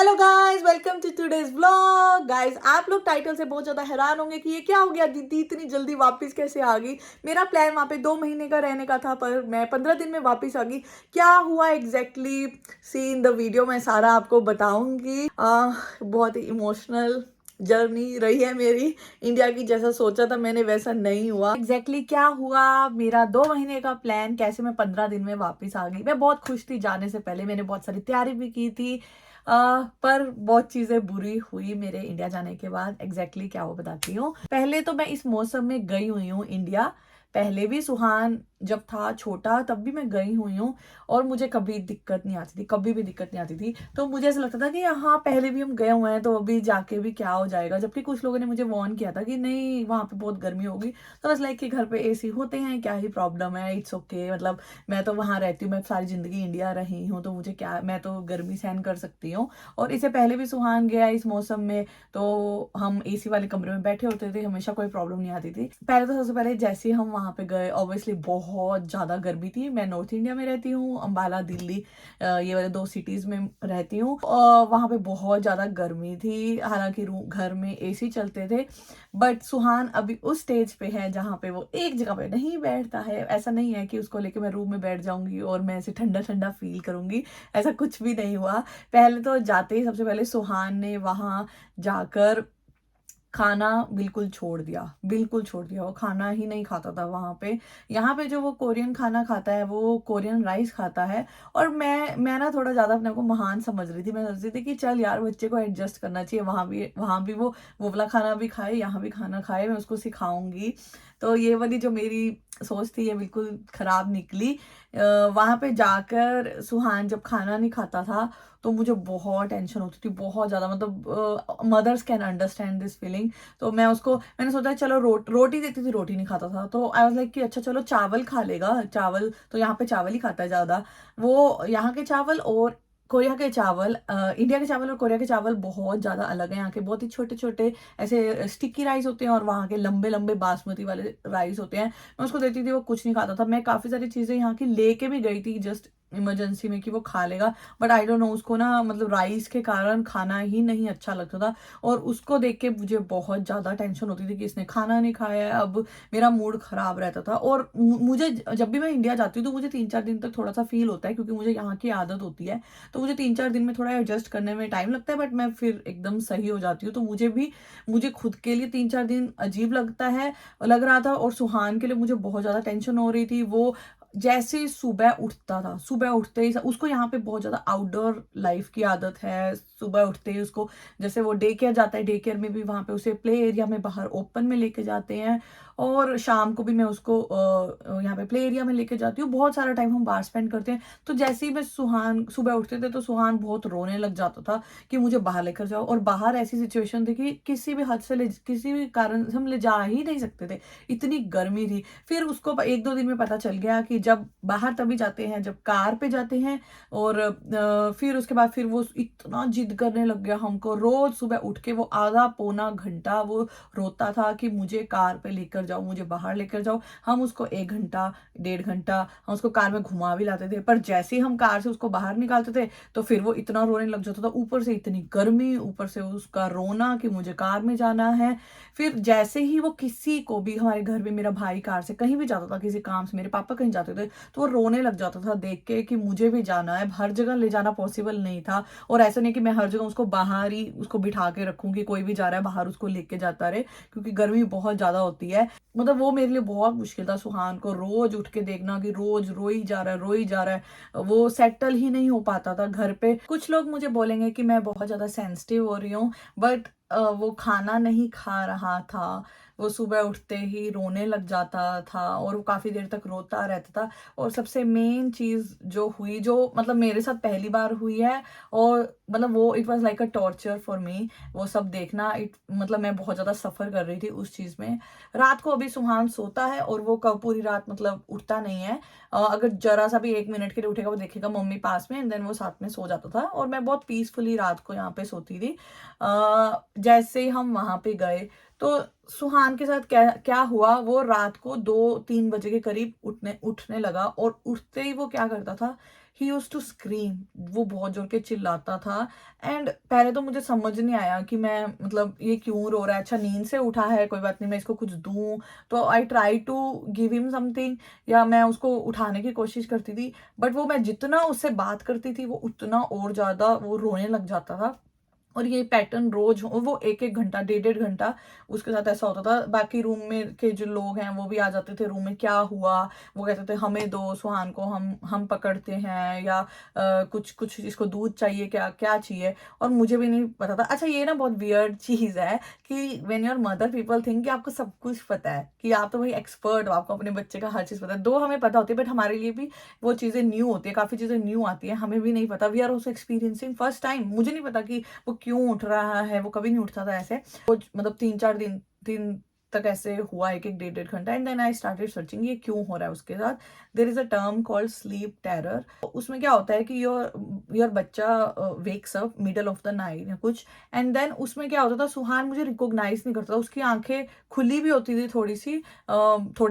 Hello guys, welcome to today's vlog. Guys, आप लोग title से बहुत ज़्यादा हैरान होंगे कि ये क्या हो गया, दीदी इतनी जल्दी वापस कैसे आ गई। मेरा प्लान वहाँ पे 2 महीने का रहने का था, पर मैं 15 दिन में वापस आ गई। क्या हुआ exactly, see in the video, मैं सारा आपको बताऊंगी। बहुत ही इमोशनल जर्नी रही है मेरी। इंडिया की जैसा सोचा था मैंने वैसा नहीं हुआ। एग्जैक्टली क्या हुआ, मेरा 2 महीने का प्लान कैसे मैं 15 दिन में वापस आ गई। मैं बहुत खुश थी जाने से पहले, मैंने बहुत सारी तैयारी भी की थी। पर बहुत चीजें बुरी हुई मेरे इंडिया जाने के बाद। एग्जैक्टली क्या वो बताती हूँ। पहले तो मैं इस मौसम में गई हुई हूँ इंडिया। पहले भी सुहान जब था छोटा तब भी मैं गई हुई हूँ, और मुझे कभी दिक्कत नहीं आती थी, कभी भी दिक्कत नहीं आती थी। तो मुझे ऐसा लगता था कि हाँ पहले भी हम गए हुए हैं तो अभी जाके भी क्या हो जाएगा। जबकि कुछ लोगों ने मुझे वार्न किया था कि नहीं वहाँ पे बहुत गर्मी होगी। तो बस लाइक कि घर पे एसी होते हैं, क्या ही प्रॉब्लम है, इट्स ओके। मतलब मैं तो वहाँ रहती हूँ, मैं सारी जिंदगी इंडिया रही हूँ, तो मुझे क्या, मैं तो गर्मी सहन कर सकती हूँ। और इससे पहले भी सुहान गया इस मौसम में, तो हम एसी वाले कमरे में बैठे होते थे, हमेशा कोई प्रॉब्लम नहीं आती थी। पहले तो सबसे पहले जैसे ही हम वहां पे गए, ऑब्वियसली बहुत ज्यादा गर्मी थी। मैं नॉर्थ इंडिया में रहती हूँ, अंबाला, दिल्ली, ये वाले 2 सिटीज में रहती हूँ। वहां पे बहुत ज्यादा गर्मी थी, हालांकि घर में एसी चलते थे। बट सुहान अभी उस स्टेज पे है जहाँ पे वो एक जगह पे नहीं बैठता है। ऐसा नहीं है कि उसको लेके मैं रूम में बैठ जाऊंगी और मैं ऐसे ठंडा ठंडा फील करूंगी, ऐसा कुछ भी नहीं हुआ। पहले तो जाते ही सबसे पहले सुहान ने वहां जाकर खाना बिल्कुल छोड़ दिया, बिल्कुल छोड़ दिया। वो खाना ही नहीं खाता था वहां पे। यहाँ पे जो वो कोरियन खाना खाता है, वो कोरियन राइस खाता है। और मैं ना थोड़ा ज्यादा अपने को महान समझ रही थी। मैं सोच रही थी कि चल यार, बच्चे को एडजस्ट करना चाहिए, वहां भी वो वाला खाना भी खाए, यहाँ भी खाना खाए, मैं उसको सिखाऊंगी। तो ये वाली जो मेरी सोच थी ये बिल्कुल खराब निकली। वहां पे जाकर सुहान जब खाना नहीं खाता था तो मुझे बहुत टेंशन होती थी, बहुत ज्यादा। मतलब mothers can understand this feeling. तो मैंने सोचा चलो रोटी देती थी, रोटी नहीं खाता था। तो आई वाज लाइक कि अच्छा चलो चावल खा लेगा, चावल तो यहाँ पे चावल ही खाता है ज्यादा। वो यहाँ के चावल और कोरिया के चावल, इंडिया के चावल और कोरिया के चावल बहुत ज्यादा अलग है। यहाँ के बहुत ही छोटे छोटे ऐसे स्टिकी राइस होते हैं, और वहाँ के लंबे लंबे बासमती वाले राइस होते हैं। मैं उसको देती थी, वो कुछ नहीं खाता था। मैं काफी सारी चीजें यहाँ की लेके भी गई थी जस्ट इमरजेंसी में कि वो खा लेगा। बट आई डोंट नो, उसको ना मतलब राइस के कारण खाना ही नहीं अच्छा लगता था। और उसको देख के मुझे बहुत ज्यादा टेंशन होती थी कि इसने खाना नहीं खाया है। अब मेरा मूड खराब रहता था। और मुझे जब भी मैं इंडिया जाती हूँ तो मुझे 3-4 दिन तक थोड़ा सा फील होता है, क्योंकि मुझे यहाँ की आदत होती है। तो मुझे 3-4 दिन में थोड़ा एडजस्ट करने में टाइम लगता है, बट मैं फिर एकदम सही हो जाती हूँ। तो मुझे खुद के लिए 3-4 दिन अजीब लग रहा था, और सुहान के लिए मुझे बहुत ज्यादा टेंशन हो रही थी। वो जैसे सुबह उठता था, सुबह उठते ही उसको यहाँ पे बहुत ज्यादा आउटडोर लाइफ की आदत है। सुबह उठते ही उसको, जैसे वो डे केयर जाता है, डे केयर में भी वहां पे उसे प्ले एरिया में बाहर ओपन में लेके जाते हैं। और शाम को भी मैं उसको यहाँ पे प्ले एरिया में लेके जाती हूँ। बहुत सारा टाइम हम बाहर स्पेंड करते हैं। तो जैसे ही मैं सुहान सुबह उठते थे तो सुहान बहुत रोने लग जाता था कि मुझे बाहर लेकर जाओ। और बाहर ऐसी सिचुएशन थी कि किसी भी हद से किसी भी कारण से हम ले जा ही नहीं सकते थे, इतनी गर्मी थी। फिर उसको 1-2 दिन में पता चल गया कि जब बाहर तभी जाते हैं जब कार पे जाते हैं। और फिर उसके बाद फिर वो इतना जिद करने लग गया हमको। रोज सुबह उठ के वो आधा पौना घंटा वो रोता था कि मुझे कार पे लेकर जाओ, मुझे बाहर लेकर जाओ। हम उसको 1 घंटा, 1.5 घंटा हम उसको कार में घुमा भी लाते थे, पर जैसे ही हम कार से उसको बाहर निकालते थे तो फिर वो इतना रोने लग जाता था। ऊपर से इतनी गर्मी, ऊपर से उसका रोना कि मुझे कार में जाना है। फिर जैसे ही वो किसी को भी, हमारे घर में मेरा भाई कार से कहीं भी जाता था किसी काम से, मेरे पापा कहीं जाते थे, तो वो रोने लग जाता था देख के कि मुझे भी जाना है। हर जगह ले जाना पॉसिबल नहीं था, और ऐसा नहीं कि मैं हर जगह उसको बाहर ही उसको बिठा के रखूंगी, कोई भी जा रहा है बाहर उसको लेके जाता रहे, क्योंकि गर्मी बहुत ज्यादा होती है। मतलब वो मेरे लिए बहुत मुश्किल था, सुहान को रोज उठ के देखना कि रोज रोई जा रहा है, रोई जा रहा है। वो सेटल ही नहीं हो पाता था घर पे। कुछ लोग मुझे बोलेंगे कि मैं बहुत ज्यादा सेंसिटिव हो रही हूँ, बट वो खाना नहीं खा रहा था। वो सुबह उठते ही रोने लग जाता था, और वो काफी देर तक रोता रहता था। और सबसे मेन चीज जो हुई, जो मतलब मेरे साथ पहली बार हुई है, और मतलब वो it was like a torture for me, वो सब देखना। मतलब मैं बहुत ज्यादा सफर कर रही थी उस चीज में। रात को अभी सुहान सोता है और वो कब पूरी रात मतलब उठता नहीं है। अगर जरा सा भी 1 मिनट के लिए उठेगा, वो देखेगा मम्मी पास में, एंड देन वो साथ में सो जाता था। और मैं बहुत पीसफुली रात को यहाँ पे सोती थी। जैसे ही हम वहां पे गए तो सुहान के साथ क्या क्या हुआ, वो रात को 2-3 बजे के करीब उठने लगा। और उठते ही वो क्या करता था ही यूज्ड टू स्क्रीम, वो बहुत जोर के चिल्लाता था। एंड पहले तो मुझे समझ नहीं आया कि मैं मतलब ये क्यों रो रहा है, अच्छा नींद से उठा है, कोई बात नहीं मैं इसको कुछ दूं। तो I try to give him something, या मैं उसको उठाने की कोशिश करती थी, बट वो मैं जितना उससे बात करती थी वो उतना और ज्यादा वो रोने लग जाता था। और ये पैटर्न रोज वो एक एक घंटा, डेढ़ डेढ़ घंटा उसके साथ ऐसा होता था। बाकी रूम में के जो लोग हैं वो भी आ जाते थे रूम में, क्या हुआ, वो कहते थे हमें दो सुहान को, हम पकड़ते हैं, या कुछ कुछ इसको दूध चाहिए, क्या क्या चाहिए। और मुझे भी नहीं पता था। अच्छा ये ना बहुत वियर्ड चीज है कि when your mother people think कि आपको सब कुछ पता है, कि आप तो भाई एक्सपर्ट हो, आपको अपने बच्चे का हर चीज पता है। दो हमें पता होती है बट हमारे लिए भी वो चीजें न्यू होती है, काफी चीजें न्यू आती है, हमें भी नहीं पता। We are also experiencing first time. मुझे नहीं पता कि वो क्यों उठ रहा है, वो कभी नहीं उठता था ऐसे। वो मतलब 3-4 दिन तक ऐसे हुआ, एक एक डेढ़ डेढ़ घंटा। And then I started searching ये क्यों हो रहा है उसके साथ। There is a term called sleep terror. उसमें क्या होता है कि योर बच्चा wakes up middle of the night या कुछ, एंड देन उसमें क्या होता था, सुहान मुझे रिकॉग्नाइज नहीं करता था। उसकी आंखें खुली भी होती थी, थोड़ी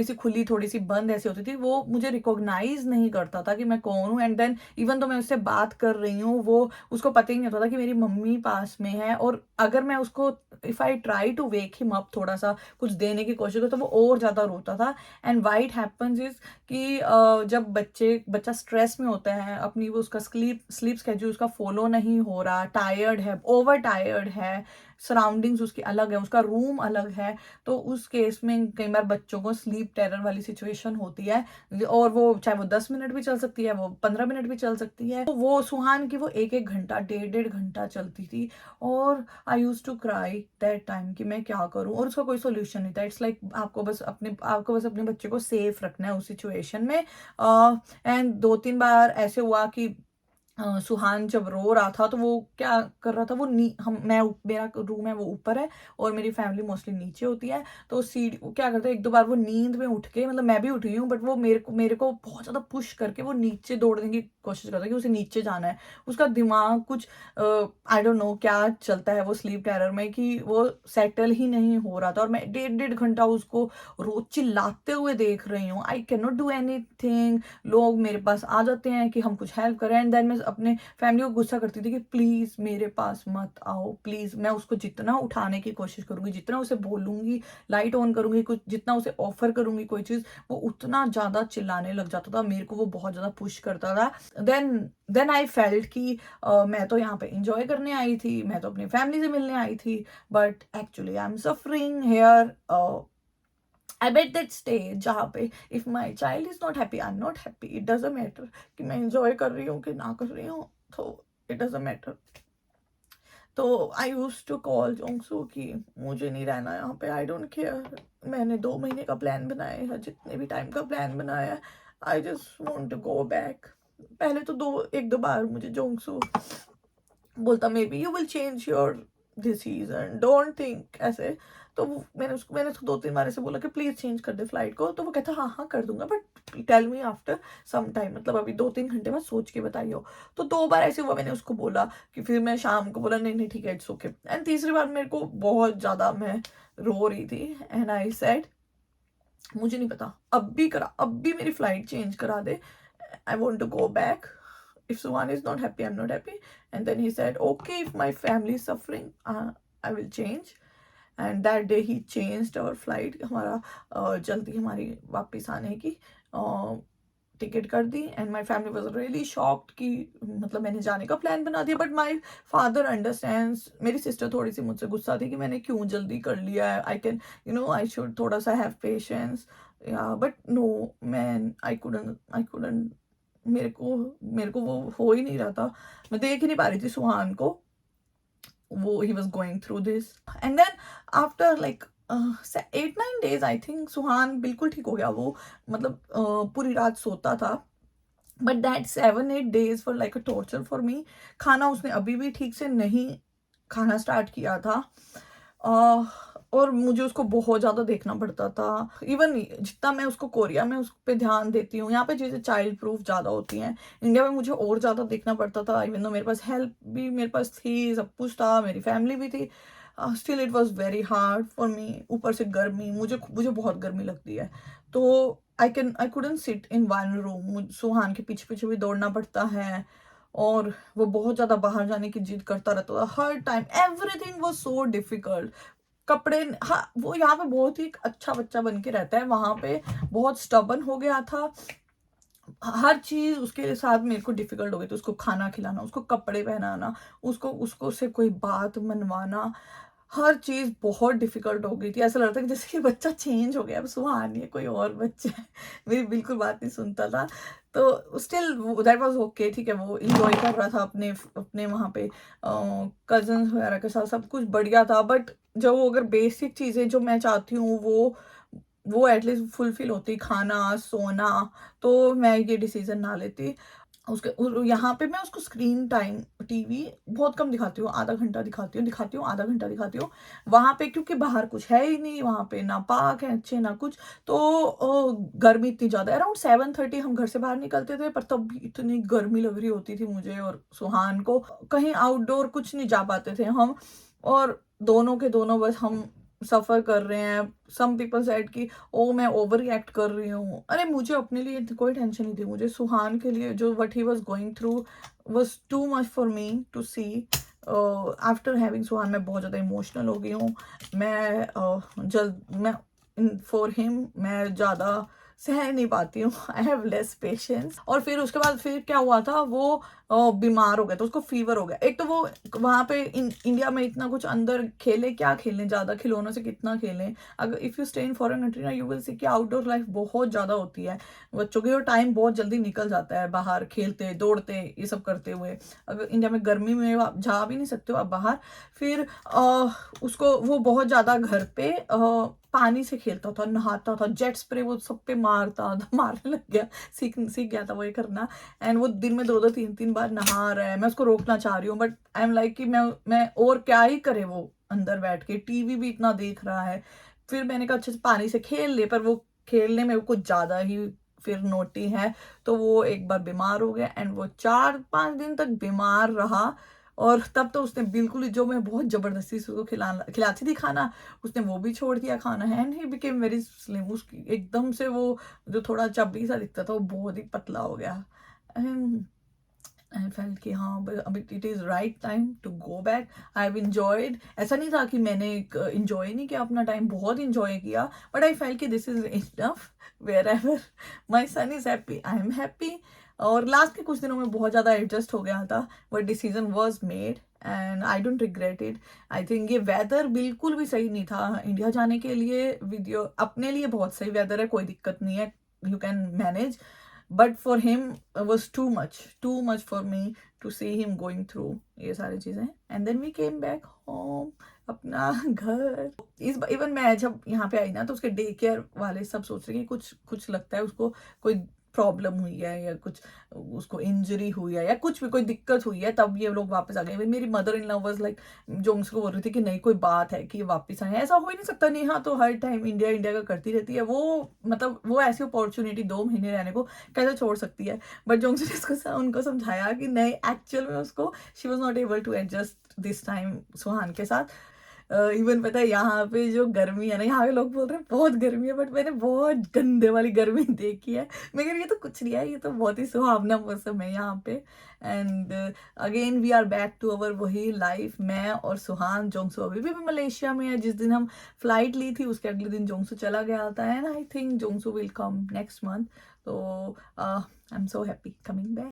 सी खुली थोड़ी सी बंद ऐसी होती थी, वो मुझे रिकॉग्नाइज नहीं करता था कि मैं कौन हूँ। एंड देन इवन तो मैं उससे बात कर रही हूँ, वो उसको पता ही नहीं होता था कि मेरी मम्मी पास में है। और अगर मैं उसको if I try to wake him up, थोड़ा सा कुछ देने की कोशिश करता, तो वो और ज्यादा रोता था। And why it happens is कि जब बच्चा स्ट्रेस में होता है, अपनी वो उसका स्लीप स्केड्यूल उसका फॉलो नहीं हो रहा, टायर्ड है, ओवर टायर्ड है, सराउंडिंग्स उसकी अलग है, उसका रूम अलग है, तो उस केस में कई बार बच्चों को स्लीप टेरर वाली सिचुएशन होती है। और वो चाहे वो 10 मिनट भी चल सकती है, वो 15 मिनट भी चल सकती है। तो वो सुहान की वो एक एक घंटा, डेढ़ डेढ़ घंटा चलती थी। और I use to cry that time कि मैं क्या करूं, और उसका कोई सोल्यूशन नहीं था। इट्स लाइक आपको बस अपने बच्चे को सेफ रखना है उस सिचुएशन में। एंड 2-3 बार ऐसे हुआ कि सुहान जब रो रहा था तो वो क्या कर रहा था, वो नी हम मैं मेरा रूम है वो ऊपर है, और मेरी फैमिली मोस्टली नीचे होती है। तो सीढ़ी वो क्या करता है, 1-2 बार वो नींद में उठ के, मतलब मैं भी उठी हूँ बट वो मेरे को बहुत ज्यादा पुश करके वो नीचे दौड़ने की कोशिश करता है कि उसे नीचे जाना है। उसका दिमाग कुछ आई डोंट नो क्या चलता है वो स्लीप टेरर में, कि वो सेटल ही नहीं हो रहा था। और मैं डेढ़ डेढ़ घंटा उसको रोज चिल्लाते हुए देख रही हूँ, I can not do anything. लोग मेरे पास आ जाते हैं कि हम कुछ हेल्प करें, एंड देन मैं अपने फैमिली को गुस्सा करती थी कि प्लीज मेरे पास मत आओ, प्लीज। मैं उसको जितना उठाने की कोशिश करूंगी, जितना उसे बोलूंगी, लाइट ऑन करूंगी, कुछ जितना उसे ऑफर करूंगी कोई चीज, वो उतना ज्यादा चिल्लाने लग जाता था। मेरे को वो बहुत ज्यादा पुश करता था। देन देन आई फेल्ट कि मैं तो यहाँ पे इंजॉय करने आई थी, मैं तो अपनी फैमिली से मिलने आई थी, but actually I am suffering here. I bet that stage जहाँ पे if my child is not happy, I am not happy, it doesn't matter कि मैं इंजॉय कर रही हूँ कि ना कर रही हूँ, तो इट डजंट मैटर। तो आई यूज टू कॉल जोंगसू कि मुझे नहीं रहना यहाँ पे, आई डोंट केयर। मैंने 2 महीने का प्लान बनाया है, जितने भी टाइम का प्लान बनाया है, I just want to go back. पहले तो 1-2 बार मुझे जोंगसू बोलता maybe you will change your decision, don't think ऐसे। तो मैंने उसको 2-3 बार ऐसे बोला कि प्लीज चेंज कर दे फ्लाइट को, तो वो कहता हाँ हाँ कर दूंगा but tell me after some time, मतलब अभी 2-3 घंटे बाद सोच के बताइयो। तो 2 बार ऐसे हुआ, मैंने उसको बोला कि फिर मैं शाम को बोला नहीं नहीं ठीक है इट्स ओके। एंड तीसरी बार मेरे को बहुत ज्यादा मैं रो रही थी, एंड आई सेड मुझे नहीं पता, अब भी मेरी फ्लाइट चेंज करा दे, I want to go back. If Suhan is not happy, I'm not happy. And then he said, okay, if my family is suffering, I will change. And that day he changed our flight. हमारा जल्दी हमारी वापस आने की ticket कर दी। And my family was really shocked कि मतलब मैंने जाने का प्लान बना दिया, बट माई फादर अंडरस्टैंड्स। मेरी सिस्टर थोड़ी सी मुझसे गुस्सा थी कि मैंने क्यों जल्दी कर लिया है, आई कैन आई शुड थोड़ा सा have patience, but no man, I couldn't. मेरे को वो हो ही नहीं रहा था, मैं देख ही नहीं पा रही थी सुहान को, वो he was going through this. And then after like 8-9 days I think Suhan बिल्कुल ठीक हो गया। वो मतलब पूरी रात सोता था, but that 7-8 days for like a torture for me. खाना उसने अभी भी ठीक से नहीं खाना स्टार्ट किया था, और मुझे उसको बहुत ज़्यादा देखना पड़ता था। इवन जितना मैं उसको कोरिया में उस पर ध्यान देती हूँ, यहाँ पे चीज़ें चाइल्ड प्रूफ ज़्यादा होती हैं, इंडिया में मुझे और ज़्यादा देखना पड़ता था। इवन तो मेरे पास हेल्प भी मेरे पास थी, सब कुछ था, मेरी फैमिली भी थी, still it was very hard for me. ऊपर से गर्मी, मुझे मुझे बहुत गर्मी लगती है, तो I couldn't sit in one room. Suhan के पीछे पीछे भी दौड़ना पड़ता है, और वो बहुत ज़्यादा बाहर जाने की जिद करता रहता था हर time. Everything was so difficult. कपड़े, हाँ वो यहाँ पे बहुत ही अच्छा बच्चा बन के रहता है, वहाँ पे बहुत स्टबन हो गया था। हर चीज उसके साथ मेरे को डिफिकल्ट हो गई थी। उसको खाना खिलाना, उसको कपड़े पहनाना, उसको उसको से कोई बात मनवाना, हर चीज बहुत डिफिकल्ट हो गई थी। ऐसा लगता है कि जैसे कि बच्चा चेंज हो गया, अब सुहान नहीं है, कोई और बच्चा है। मेरी बिल्कुल बात नहीं सुनता था। तो स्टिल दैट वाज ओके, ठीक है, वो इंजॉय कर रहा था अपने अपने वहाँ पे कजन वगैरह के साथ, सब कुछ बढ़िया था। बट जो अगर बेसिक चीजें जो मैं चाहती हूँ वो एटलीस्ट फुलफिल होती, खाना सोना, तो मैं ये डिसीजन ना लेती। उसके यहाँ पे मैं उसको स्क्रीन टाइम टीवी बहुत कम दिखाती हूँ, आधा घंटा दिखाती हूँ आधा घंटा दिखाती हूँ वहां पे, क्योंकि बाहर कुछ है ही नहीं, वहां पे ना पार्क है अच्छे ना कुछ। तो गर्मी इतनी ज्यादा, अराउंड 7:30 हम घर से बाहर निकलते थे, पर तब भी इतनी गर्मी लग रही होती थी मुझे और सुहान को। कहीं आउटडोर कुछ नहीं जा पाते थे हम, और दोनों के दोनों बस हम सफर कर रहे हैं। सम पीपल सेड कि ओ मैं ओवर रिएक्ट कर रही हूँ। अरे मुझे अपने लिए कोई टेंशन नहीं थी, मुझे सुहान के लिए जो what he was going through was too much for me to see. After having Suhan मैं बहुत ज़्यादा इमोशनल हो गई हूँ। मैं मैं फॉर हिम मैं ज़्यादा सह नहीं पाती हूँ। I have less patience. और फिर उसके बाद फिर क्या हुआ था, वो बीमार हो गया, तो उसको फीवर हो गया। एक तो वो वहाँ पे इंडिया में इतना कुछ अंदर खेले, क्या खेलने, ज़्यादा खिलौनों से कितना खेलें। अगर if you stay in foreign country ना, यू विल सी कि आउटडोर लाइफ बहुत ज़्यादा होती है बच्चों की, और टाइम बहुत जल्दी निकल जाता है बाहर खेलते दौड़ते ये सब करते हुए। अगर इंडिया में गर्मी में आप जा भी नहीं सकते हो आप बाहर। फिर उसको वो बहुत ज़्यादा घर पे पानी से खेलता था, नहाता था, जेट स्प्रे वो सब पे मारता था, मारने लग गया, सीख सीख गया था वो ये करना। एंड वो दिन में 2-2 3-3 बार नहा रहा है। मैं उसको रोकना चाह रही हूँ, बट आई एम लाइक कि मैं और क्या ही करे, वो अंदर बैठ के टीवी भी इतना देख रहा है। फिर मैंने कहा अच्छे से पानी से खेल ले, पर वो खेलने में वो कुछ ज्यादा ही फिर नोटी है। तो वो एक बार बीमार हो गया, एंड वो 4-5 दिन तक बीमार रहा। और तब तो उसने बिल्कुल ही, जो मैं बहुत जबरदस्ती से उसको खिलाती थी खाना, उसने वो भी छोड़ दिया खाना है। And he became very slim. उसकी एकदम से वो जो थोड़ा चब्बी सा दिखता था वो बहुत ही पतला हो गया। एंड आई फेल्ट कि हाँ अभी it is right time to go back. I have enjoyed, ऐसा नहीं था कि मैंने इंजॉय नहीं किया अपना टाइम, बहुत इंजॉय किया, बट आई फेल्ट कि this is enough. Wherever my son is happy, I am happy. और लास्ट के कुछ दिनों में बहुत ज़्यादा एडजस्ट हो गया था, but decision was made and I don't regret it. I think ये वेदर बिल्कुल भी सही नहीं था इंडिया जाने के लिए। वीडियो अपने लिए बहुत सही वेदर है, कोई दिक्कत नहीं है, you can manage, but for him was too much for me to see him going through ये सारी चीजें। And then we came back home, अपना घर। इस इवन मैं जब यहाँ पे आई ना, तो उसके डे केयर वाले सब सोच रहे कि कुछ कुछ लगता है उसको कोई प्रॉब्लम हुई है, या कुछ उसको इंजरी हुई है, या कुछ भी कोई दिक्कत हुई है, तब ये लोग वापस आ गए। मेरी mother in law was like, जो उसको बोल रही थी कि नहीं कोई बात है कि ये वापस आए, ऐसा हो ही नहीं सकता। नहीं, हाँ तो हर टाइम इंडिया इंडिया का करती रहती है वो, मतलब वो ऐसी अपॉर्चुनिटी 2 महीने रहने को कैसे छोड़ सकती है। बट जोंग्स ने इसको उनको समझाया कि नहीं, एक्चुअल में उसको she was not able to adjust this time Suhan के साथ। इवन पता है यहाँ पे जो गर्मी है ना, यहाँ के लोग बोल रहे हैं बहुत गर्मी है, बट मैंने बहुत गंदे वाली गर्मी देखी है। मगर ये तो कुछ नहीं है, ये तो बहुत ही सुहावना मौसम है यहाँ पे। And again we are back to our वही लाइफ, मैं और सुहान। जोंगसू अभी भी मलेशिया में है। जिस दिन हम फ्लाइट ली थी उसके अगले दिन जोंगसू चला गया था, and I think Jongsu will come next month. तो I am so happy coming back.